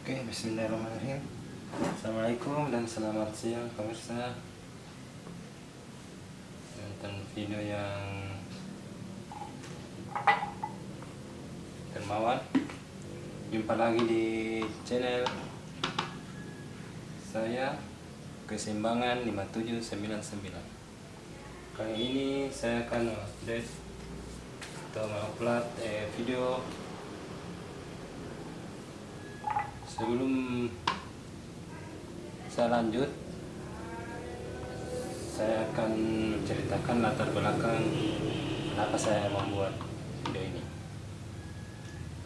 Oke, bismillahirrahmanirrahim. Assalamualaikum dan selamat siang pemirsa. Nonton video yang dermawan. Jumpa lagi di channel saya, Keseimbangan 5799. Kali ini saya akan update atau mengupload video. Sebelum saya lanjut, saya akan menceritakan latar belakang kenapa saya membuat video ini.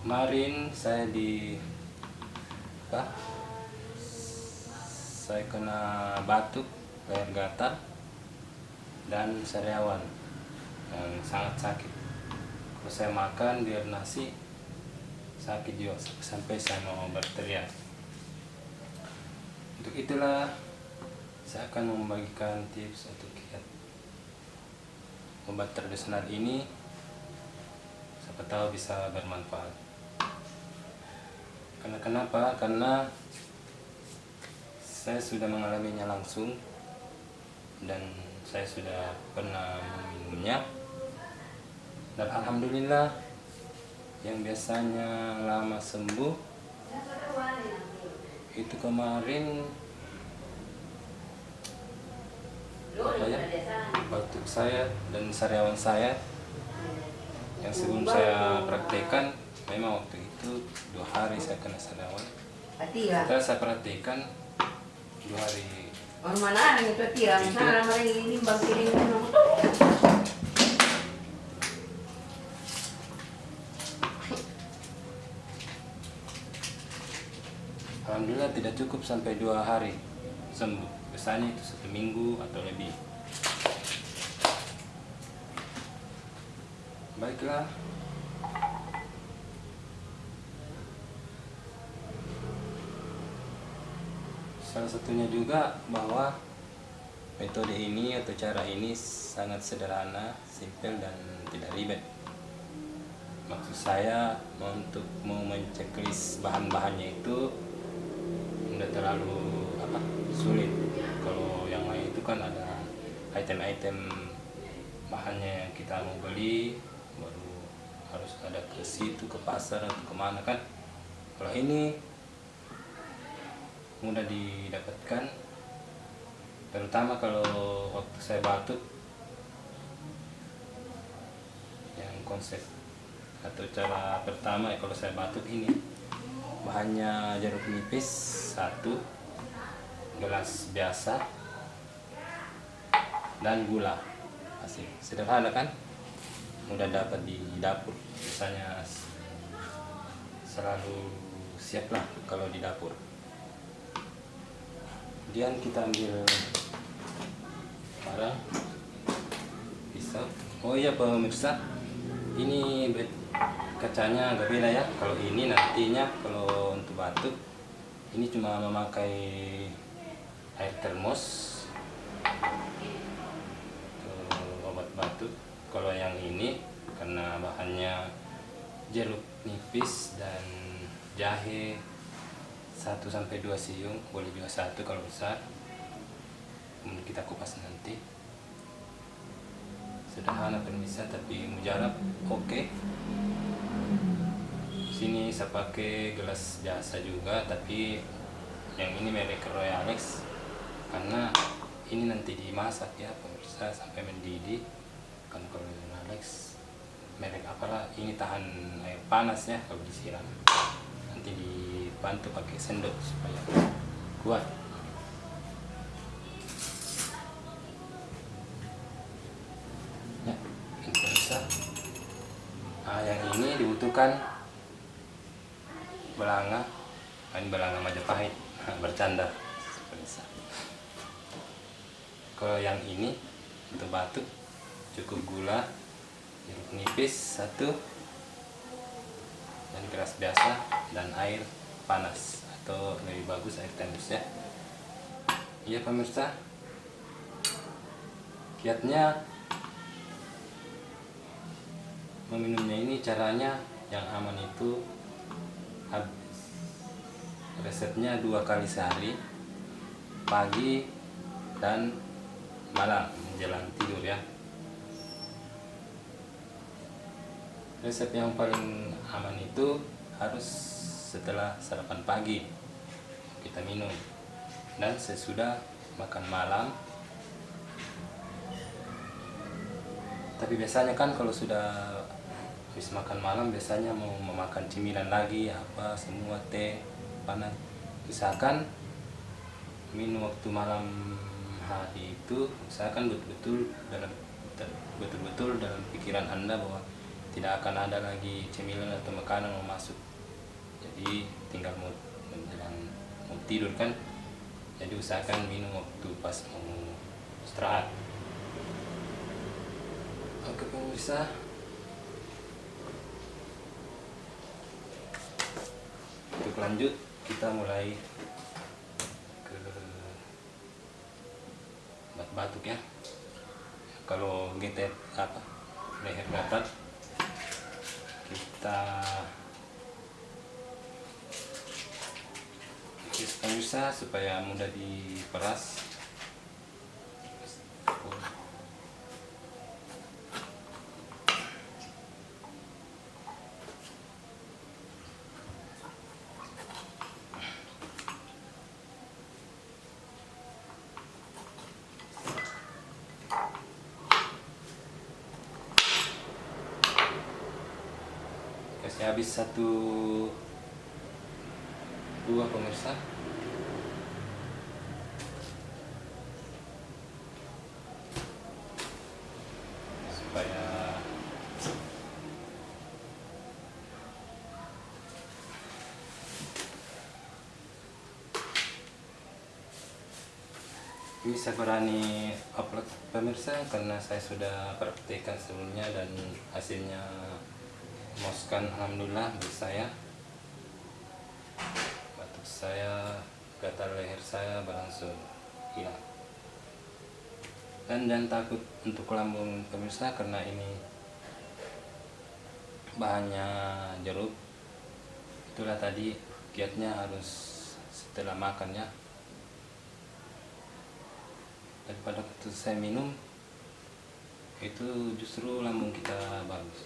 Kemarin saya saya kena batuk, leher gatal, dan sariawan yang sangat sakit. Kalau saya makan biar nasi sakit juga sampai saya mau berteriak. Untuk itulah saya akan membagikan tips untuk kiat obat tradisional ini, siapa tahu bisa bermanfaat. Kenapa? Karena saya sudah mengalaminya langsung dan saya sudah pernah meminumnya, dan alhamdulillah yang biasanya lama sembuh itu kemarin batuk saya dan sariawan saya yang sebelum saya praktekkan, memang waktu itu 2 hari saya kena sariawan. Setelah saya praktekkan 2 hari. Alhamdulillah tidak cukup sampai 2 hari sembuh. Biasanya itu 1 minggu atau lebih. Baiklah, salah satunya juga bahwa metode ini atau cara ini sangat sederhana, simpel, dan tidak ribet. Maksud saya untuk mau menceklis bahan-bahannya itu tidak terlalu sulit. Kalau yang lain itu kan ada item-item bahannya yang kita mau beli, baru harus ada ke situ, ke pasar atau kemana kan. Kalau ini mudah didapatkan, terutama kalau waktu saya batuk. Yang konsep atau cara pertama kalau saya batuk ini, bahannya jeruk nipis 1 gelas biasa dan gula. Asik, sederhana kan, mudah dapat di dapur, biasanya selalu siap lah kalau di dapur. Kemudian kita ambil barang pisau. Oh iya pemirsa, ini kacanya agak beda ya. Kalau ini nantinya kalau untuk batuk ini cuma memakai air termos obat batuk. Kalau yang ini karena bahannya jeruk nipis dan jahe 1-2 siung, boleh juga 1 kalau besar. Kemudian kita kupas nanti. Sederhana pemirsa tapi mujarab. Oke. Sini saya pakai gelas biasa juga, tapi yang ini merek Royalex karena ini nanti dimasak ya pemirsa sampai mendidih. Kan kalau Royalex merek apalah, ini tahan air panas ya kalau disiram. Nanti dibantu pakai sendok supaya kuat. Ya, ini pemirsa. Nah, yang ini dibutuhkan belanga, ini belanga Majapahit, bercanda pemirsa. Kalau yang ini untuk batuk cukup gula, jeruk nipis 1, dan gelas biasa, dan air panas atau lebih bagus air termos ya. Iya pemirsa, kiatnya meminumnya ini, caranya yang aman itu habis resepnya 2 kali sehari, pagi dan malam menjelang tidur ya. Resep yang paling aman itu harus setelah sarapan pagi kita minum, dan sesudah makan malam. Tapi biasanya kan kalau sudah habis makan malam biasanya mau memakan cemilan lagi, apa semua teh panas. Usahakan minum waktu malam hari itu, usahakan betul-betul dalam pikiran Anda bahwa tidak akan ada lagi cemilan atau makanan mau masuk. Jadi tinggal mau menjelang mau tidur kan, jadi usahakan minum waktu pas mau istirahat. Oke pemirsa, untuk lanjut kita mulai ke batuk ya. Kalau kita leher gatal, kita pemirsa supaya mudah diperas. Kasih habis 1-2 pemirsa. Supaya bisa berani upload pemirsa, karena saya sudah praktekkan sebelumnya dan hasilnya memuaskan alhamdulillah bagi saya. Batuk saya, gatal leher saya berangsur hilang. Dan jangan takut untuk lambung pemirsa, karena ini bahannya jeruk. Itulah tadi kiatnya harus setelah makan ya. Daripada waktu saya minum itu justru lambung kita bagus,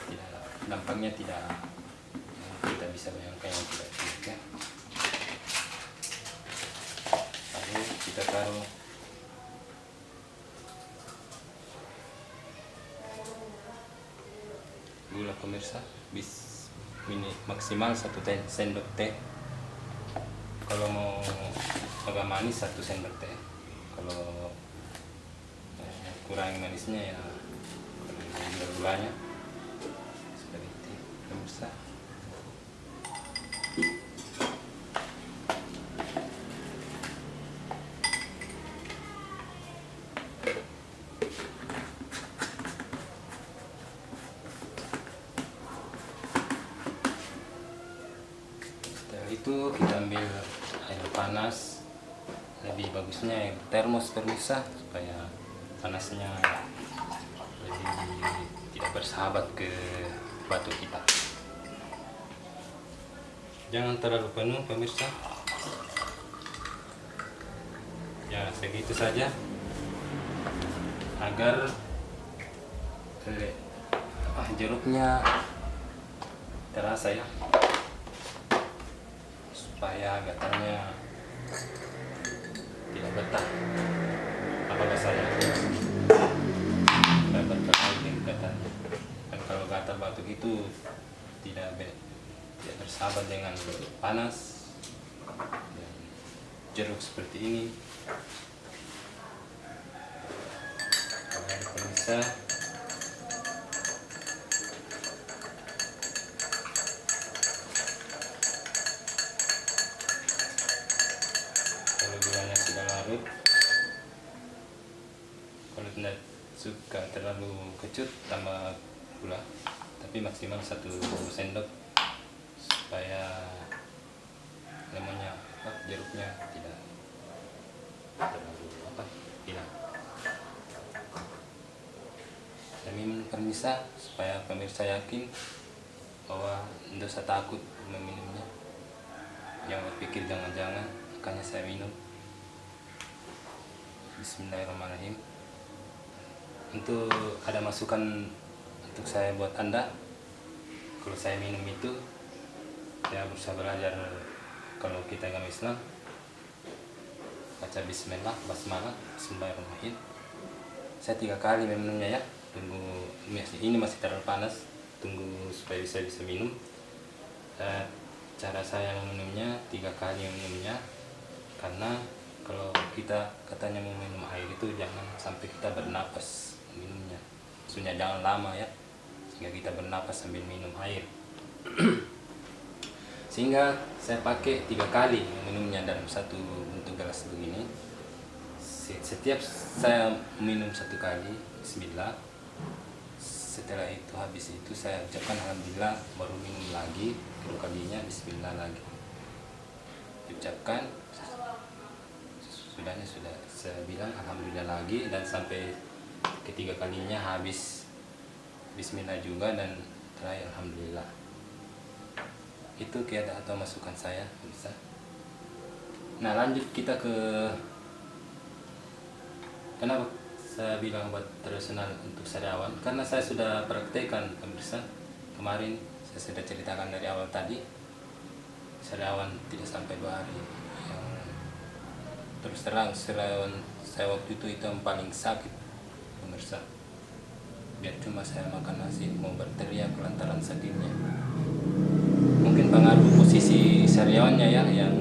tidak dampaknya tidak kita bisa bayangkan yang tidak baik ya. Lalu kita taruh gula pemirsa, maksimal 1 sendok teh. Kalau mau agak manis 1 sendok teh. Kalau kurang manisnya ya gulanya. Seperti itu pemirsa. Setelah itu kita ambil air panas, lebih bagusnya air termos pemirsa, supaya panasnya lebih tidak bersahabat ke batuk kita. Jangan terlalu penuh pemirsa, ya segitu saja agar jeruknya terasa ya, supaya gatalnya tidak betah. Apakah saya dapat terlalu gatalnya? Dan kalau gatal batuk itu tidak bersahabat dengan panas dan jeruk seperti ini. Kalau ada pemirsa, kalau gulanya sudah larut, kalau tidak suka terlalu kecut tambah gula, tapi maksimal 1 sendok supaya lemonnya jeruknya tidak terlalu hilang. Dan minum pemirsa, supaya pemirsa yakin bahwa tidak usah takut meminumnya. yang berpikir jangan-jangan, makanya saya minum. Bismillahirrahmanirrahim. Untuk ada masukan untuk saya buat Anda, kalau saya minum itu ya berusaha belajar. Kalau kita agama Islam, baca bismillah, basmalah, bismillahirrahmanirrahim. Saya 3 kali minumnya ya. Tunggu, ini masih terlalu panas, tunggu supaya bisa minum. Cara saya meminumnya 3 kali minumnya, karena kalau kita katanya mau minum air itu jangan sampai kita bernapas minumnya. Maksudnya jangan lama ya, sehingga kita bernapas sambil minum air. Sehingga saya pakai 3 kali minumnya dalam satu bentuk gelas begini. Setiap saya minum 1 kali, bismillah. Setelah itu habis itu saya ucapkan alhamdulillah, baru minum lagi, kedua kalinya bismillah lagi. Ucapkan, sudah saya bilang alhamdulillah lagi, dan sampai ketiga kalinya habis bismillah juga, dan terakhir alhamdulillah. Itu keadaan atau masukan saya bisa. Nah, lanjut kita ke kenapa saya bilang buat tradisional untuk sariawan, karena saya sudah praktekkan pemirsa. Kemarin saya sudah ceritakan dari awal tadi, sariawan tidak sampai 2 hari. Yang terus terang sariawan saya waktu itu yang paling sakit pemirsa. Biar cuma saya makan nasi mau berteriak lantaran sakitnya. Mungkin pengaruh posisi sariawannya ya, yang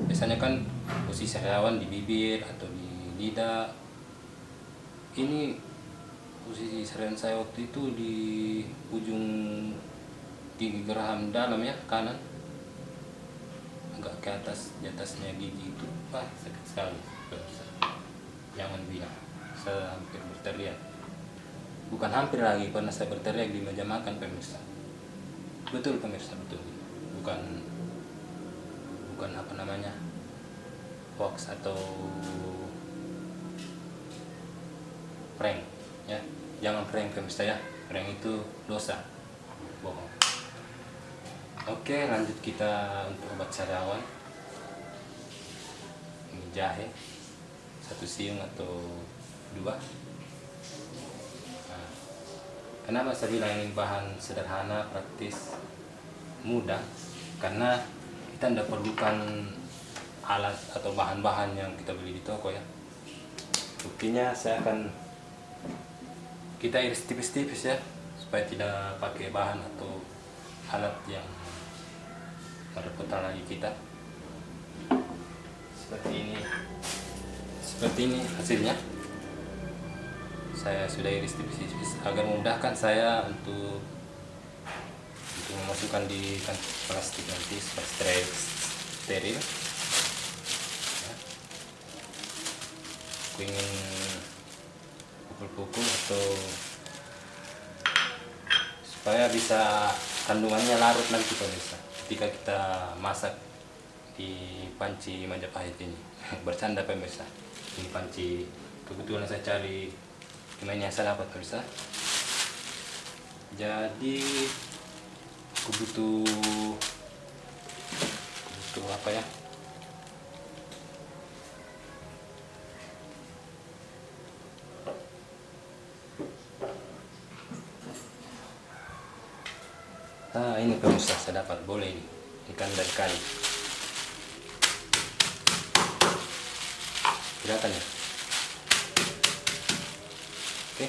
biasanya kan posisi sariawan di bibir atau di lidah. Ini posisi sariawan saya waktu itu di ujung gigi geraham dalam ya, kanan, agak ke atas, di atasnya gigi itu. Wah, sakit sekali. Jangan bilang saya hampir berteriak. Bukan hampir lagi, karena saya berteriak di meja makan pemirsa. Betul pemirsa, betul. Bukan apa namanya, hoax atau prank ya. Jangan prank pemirsa ya, prank itu dosa, bohong. Oke, lanjut kita untuk obat sariawan. Ini jahe 1 siung atau 2. Nah, kenapa saya bilang ini bahan sederhana, praktis, mudah? Karena kita tidak perlukan alat atau bahan-bahan yang kita beli di toko ya. Buktinya kita iris tipis-tipis ya, supaya tidak pakai bahan atau alat yang merepotkan lagi kita. Seperti ini hasilnya. Saya sudah iris tipis-tipis agar memudahkan saya untuk memasukkan di kantong plastik nanti supaya steril. Ya. Aku ingin pukul-pukul atau supaya bisa kandungannya larut nanti pemirsa ketika kita masak di panci Majapahit ini. Bercanda pemirsa, ini panci kebetulan saya cari gimana saya dapat pemirsa. Jadi aku butuh apa ya, ini pemirsa saya dapat, boleh ini ikan dari kali, kelihatan ya. Oke.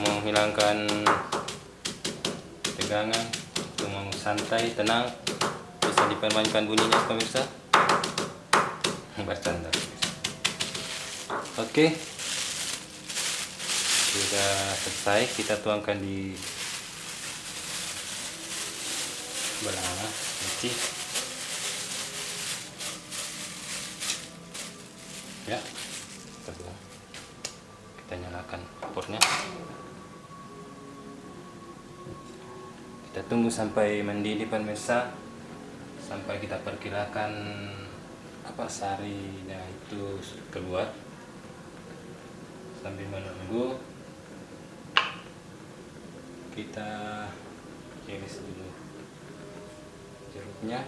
Menghilangkan tegangan, untuk mau santai, tenang, bisa dipermainkan bunyinya pemirsa. Bercanda. Oke, sudah selesai, kita tuangkan di belah kunci ya. Kita nyalakan kompornya. Kita tunggu sampai mendidih pemirsa, sampai kita perkirakan sarinya itu keluar. Sambil menunggu, kita iris dulu jeruknya.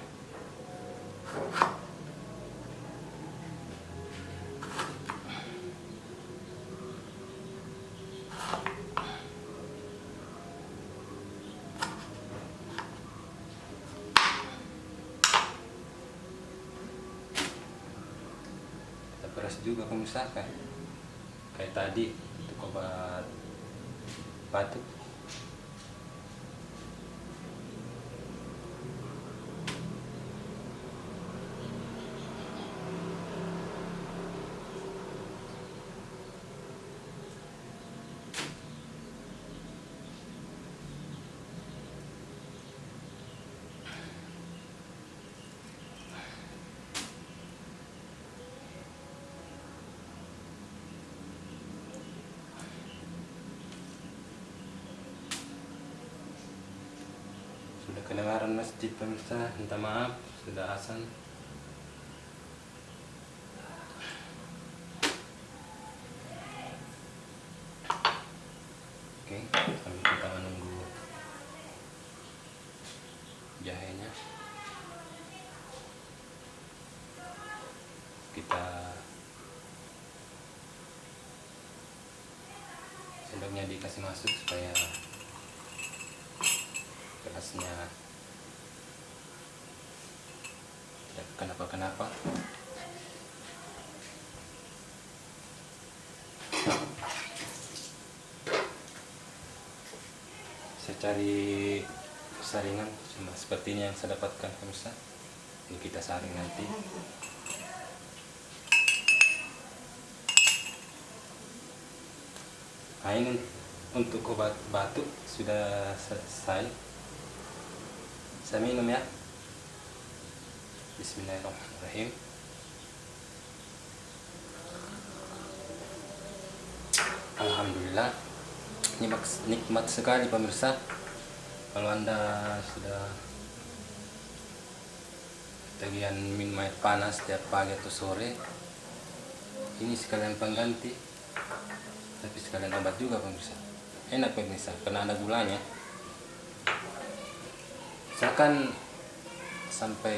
Kita peras juga pemirsa, kayak tadi untuk obat batuk. Sudah kedengaran masjid pemirsa, minta maaf sudah azan. Oke, sambil kita menunggu jahenya, kita sendoknya dikasih masuk supaya kerasnya tidak kenapa-kenapa. Saya cari saringan cuma seperti ini yang saya dapatkan pemirsa. Ini kita saring nanti. Nah, ini untuk obat batuk sudah selesai. Saya minum ya. Bismillahirrahmanirrahim. Alhamdulillah, nikmat sekali pemirsa. Kalau Anda sudah ketagihan minum air panas setiap pagi atau sore, ini sekalian pengganti, tapi sekalian obat juga pemirsa. Enak pemirsa, karena ada gulanya. Misalkan sampai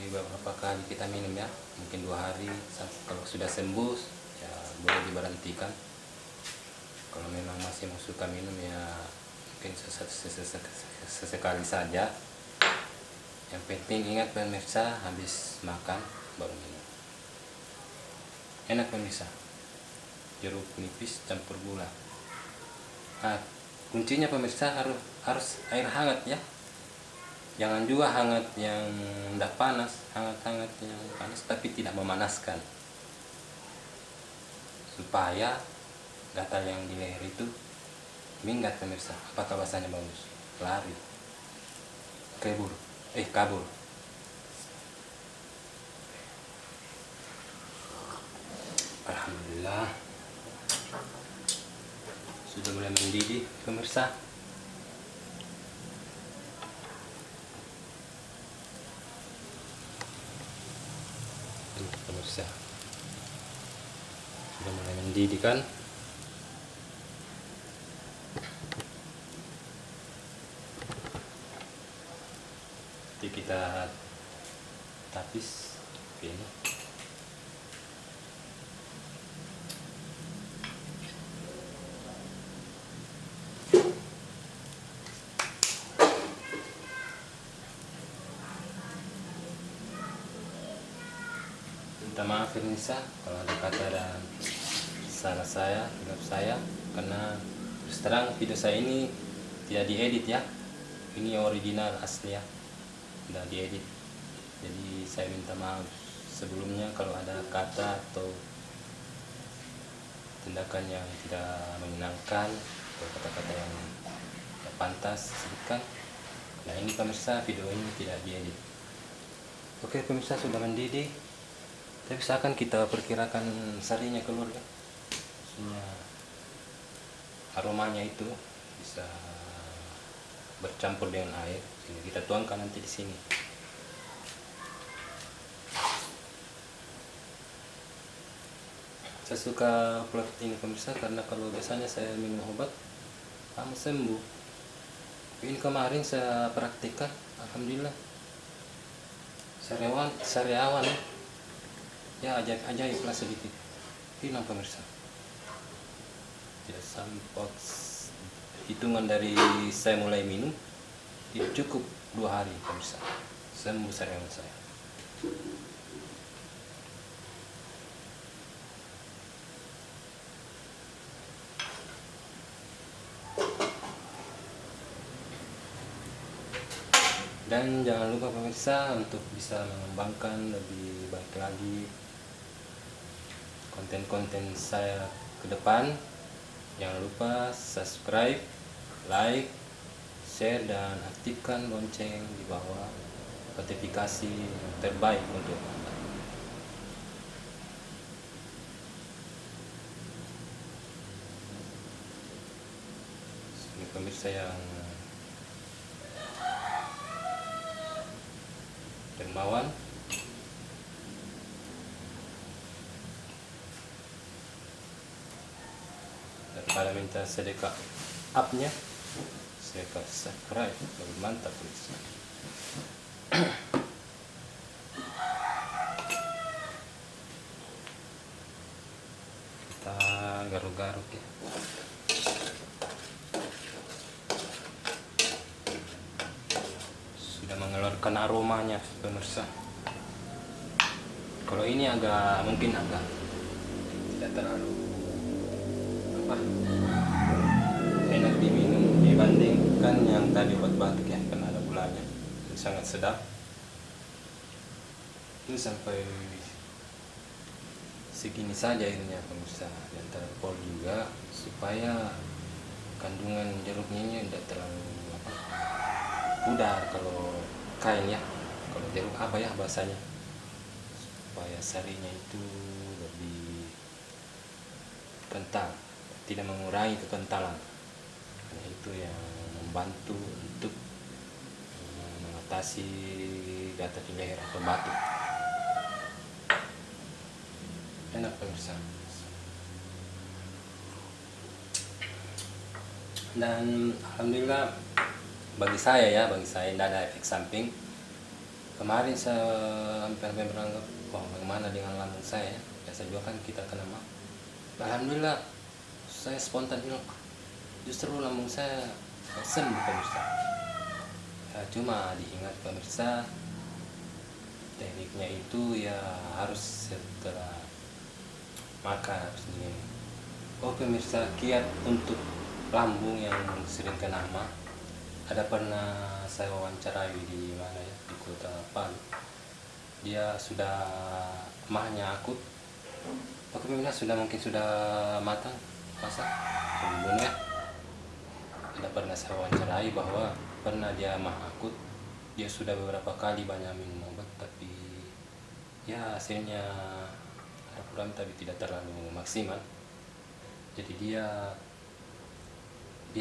beberapa kali kita minum ya, mungkin 2 hari. Kalau sudah sembuh ya boleh diberhentikan. Kalau memang masih mau suka minum ya mungkin sesekali saja. Yang penting ingat pemirsa, habis makan baru minum. Enak pemirsa, jeruk nipis campur gula. Nah, kuncinya pemirsa harus air hangat ya. Jangan juga hangat yang tidak panas, hangat-hangat yang panas tapi tidak memanaskan, supaya gatal yang di leher itu minggat pemirsa. Apakah bahasanya bagus? Lari, kabur. Alhamdulillah, sudah mulai mendidih pemirsa. Pemirsa sudah mulai mendidih kan. Jadi kita tapis ini. Minta maaf pemirsa kalau ada kata dan salah saya, hilaf saya, karena terus terang video saya ini tidak diedit ya. Ini original asli ya, tidak diedit. Jadi saya minta maaf sebelumnya kalau ada kata atau tindakan yang tidak menyenangkan atau kata-kata yang tidak pantas disebutkan. Nah, ini pemirsa, video ini tidak diedit. Oke pemirsa, sudah mendidih. Tapi misalkan kita perkirakan sarinya keluar ya, maksudnya aromanya itu bisa bercampur dengan air. Ini kita tuangkan nanti di sini. Saya suka plot ini pemirsa karena kalau biasanya saya minum obat lama sembuh. Ini kemarin saya praktikkan, alhamdulillah sariawan ya, ajaib lah sedikit hilang pemirsa. Tidak sampai hitungan dari saya mulai minum itu cukup 2 hari pemirsa, sembuh sariawan saya. Dan jangan lupa pemirsa untuk bisa mengembangkan lebih baik lagi konten-konten saya ke depan. Jangan lupa subscribe, like, share, dan aktifkan lonceng di bawah notifikasi yang terbaik untuk Anda. Ini pemirsa yang dermawan, daripada minta sedekah up-nya, sedekah subscribe lebih mantap pemirsa. Kita garuk-garuk ya. Sudah mengeluarkan aromanya pemirsa. Kalau ini mungkin agak tidak terlalu enak diminum dibandingkan yang tadi obat batuk ya, karena ada gulanya. Ini sangat sedap. Ini sampai segini saja airnya pemirsa, dan terpol juga supaya kandungan jeruknya ini tidak terlalu pudar kalau kain ya, kalau jeruk apa ya bahasanya, supaya sarinya itu lebih kental, tidak mengurangi kekentalan. Karena itu yang membantu untuk mengatasi gatal di leher atau batuk. Enak pemirsa. Dan alhamdulillah bagi saya tidak ada efek samping. Kemarin saya hampir beranggap, wah bagaimana dengan lambung saya? Biasa juga kan kita kena mah. Alhamdulillah saya spontan bilang, justru lambung saya sembuh pemirsa. Ya, cuma diingat pemirsa, tekniknya itu ya harus setelah makan harus diminum. Oh pemirsa, kiat untuk lambung yang sering kena mah, ada pernah saya wawancarai di mana ya, di kota Palu. Dia sudah mahnya akut, oke pemirsa, mungkin sudah matang masak ya. Ada pernah saya wawancarai bahwa pernah dia mah akut, dia sudah beberapa kali banyak minum obat, tapi ya hasilnya ada kurang, tapi tidak terlalu maksimal. Jadi dia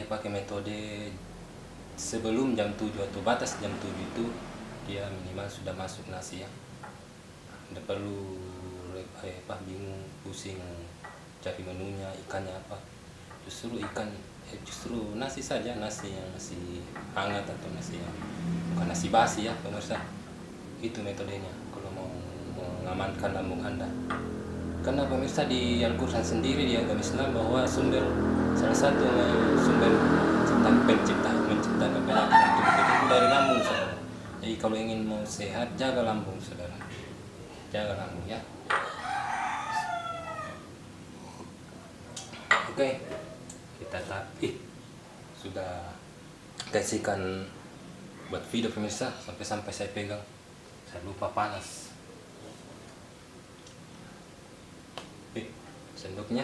pakai metode sebelum jam 7 atau batas jam 7 itu dia minimal sudah masuk nasi ya. Tidak perlu bingung pusing cari menunya, ikannya apa. Justru nasi saja, nasi yang masih hangat atau nasi yang bukan nasi basi ya pemirsa. Itu metodenya kalau mau mengamankan lambung Anda. Karena pemirsa di Al-Quran sendiri di agama Islam bahwa salah satu sumber menciptakan penyakit itu dari lambung saudara. Jadi kalau ingin mau sehat, jaga lambung saudara, jaga lambung ya. Oke, kita sudah kasihkan buat video pemirsa, sampai saya pegang, saya lupa panas. Sendoknya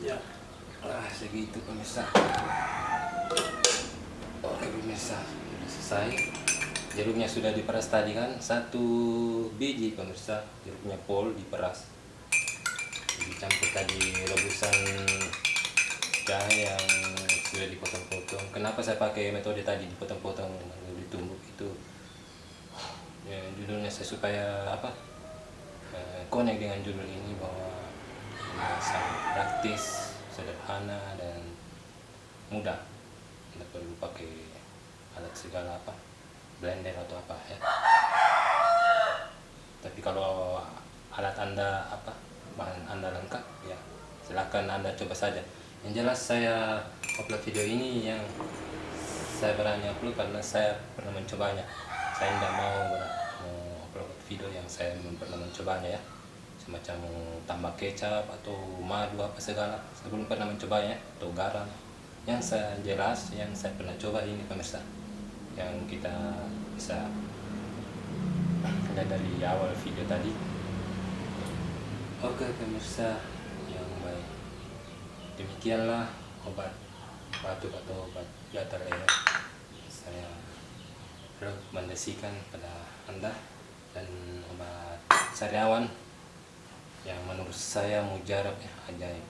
Ya, segitu pemirsa. Oke pemirsa, sudah selesai. Jeruknya sudah diperas tadi kan, 1 biji pemirsa, jeruknya pol diperas. Dicampur tadi rebusan jahe yang sudah dipotong-potong. Kenapa saya pakai metode tadi dipotong-potong lalu ditumbuk itu? Ya, judulnya saya supaya apa? Connect dengan judul ini bahwa sangat praktis, sederhana dan mudah. Tidak perlu pakai alat segala apa, blender atau apa ya. Tapi kalau alat Anda apa, bahan Anda lengkap ya, silakan Anda coba saja. Yang jelas saya upload video ini yang saya berani upload karena saya pernah mencobanya. Saya tidak mau upload video yang saya pernah mencobanya ya, semacam tambah kecap atau madu apa segala. Saya belum pernah mencobanya, atau garam. Yang saya jelas, yang saya pernah coba ini pemirsa, yang kita bisa lihat dari awal video tadi. Oke pemirsa yang baik, demikianlah obat batuk atau obat gatal leher saya rekomendasikan pada Anda, dan obat sariawan yang menurut saya mujarab ya, ajaib.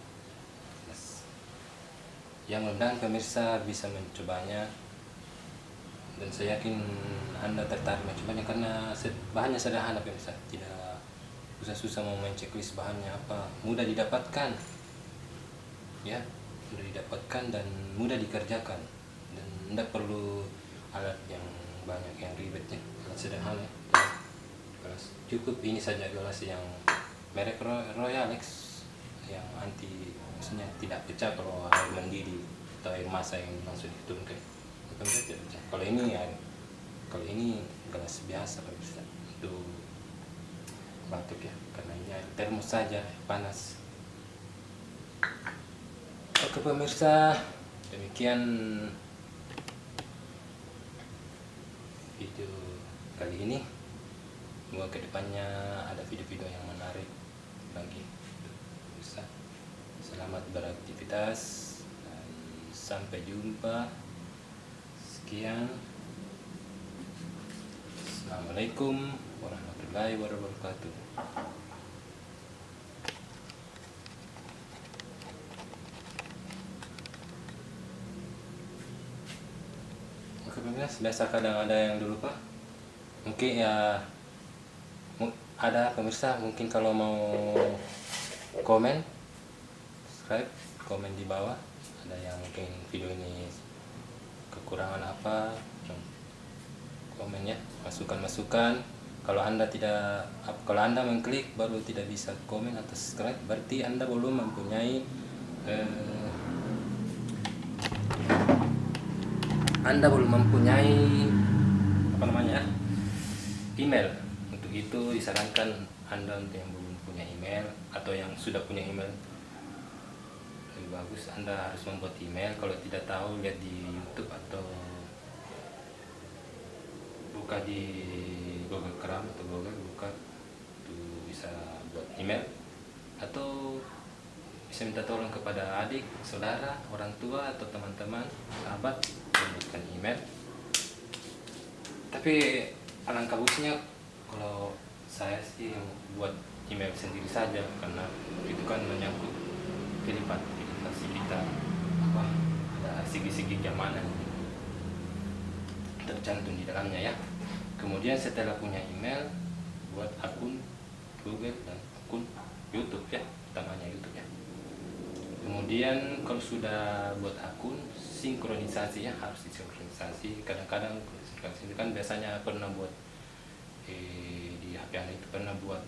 Yang mudah pemirsa bisa mencobanya, dan saya yakin Anda tertarik mencobanya karena bahannya sederhana pemirsa, tidak susah-susah mau main checklist bahannya apa, mudah didapatkan ya, mudah didapatkan dan mudah dikerjakan, dan tidak perlu alat yang banyak yang ribet ya, alat sederhana. Gelas cukup ini saja, gelas yang merek Royalex yang anti, maksudnya tidak pecah kalau air mendidih atau air masa yang langsung diturunkan bukan tidak pecah. Kalau ini gelas biasa pemirsa untuk batuk ya, karena ini air termos saja panas. Oke pemirsa, demikian video kali ini. Semoga kedepannya ada video-video yang menarik lagi. Bisa. Selamat beraktivitas dan sampai jumpa. Sekian. Assalamualaikum warahmatullahi wabarakatuh. Oke pemirsa, biasa kadang ada yang lupa. Mungkin ya ada pemirsa, mungkin kalau mau komen, subscribe, komen di bawah. Ada yang mungkin video ini kekurangan apa, komen ya, masukan-masukan. Kalau Anda mengklik baru tidak bisa komen atau subscribe, berarti Anda belum mempunyai apa namanya, email. Untuk itu disarankan Anda untuk yang belum punya email atau yang sudah punya email, lebih bagus Anda harus membuat email. Kalau tidak tahu, lihat di YouTube atau buka di Google Chrome atau Google, buka itu bisa buat email, atau bisa minta tolong kepada adik, saudara, orang tua atau teman-teman, sahabat membuatkan email. Tapi alangkah bagusnya kalau saya sih buat email sendiri saja, karena itu kan menyangkut privasi kita, apa, ada segi-segi keamanan tercantum di dalamnya ya. Kemudian setelah punya email, buat akun Google dan akun YouTube ya, utamanya YouTube ya. Kemudian kalau sudah buat akun, sinkronisasi ya, harus disinkronisasi. Kadang-kadang sinkronisasi kan biasanya pernah buat di HP Anda itu pernah buat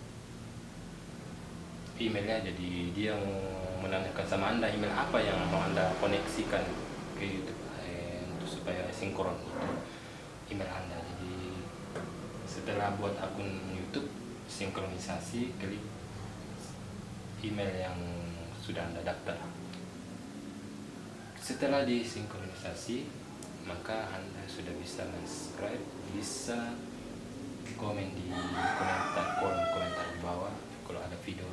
emailnya, jadi dia mau menanyakan sama Anda email apa yang mau Anda koneksikan ke YouTube untuk supaya sinkron itu email Anda. Jadi setelah buat akun YouTube, sinkronisasi, klik email yang sudah Anda daftar. Setelah disinkronisasi, maka Anda sudah bisa subscribe, bisa komen di kolom komentar di bawah kalau ada video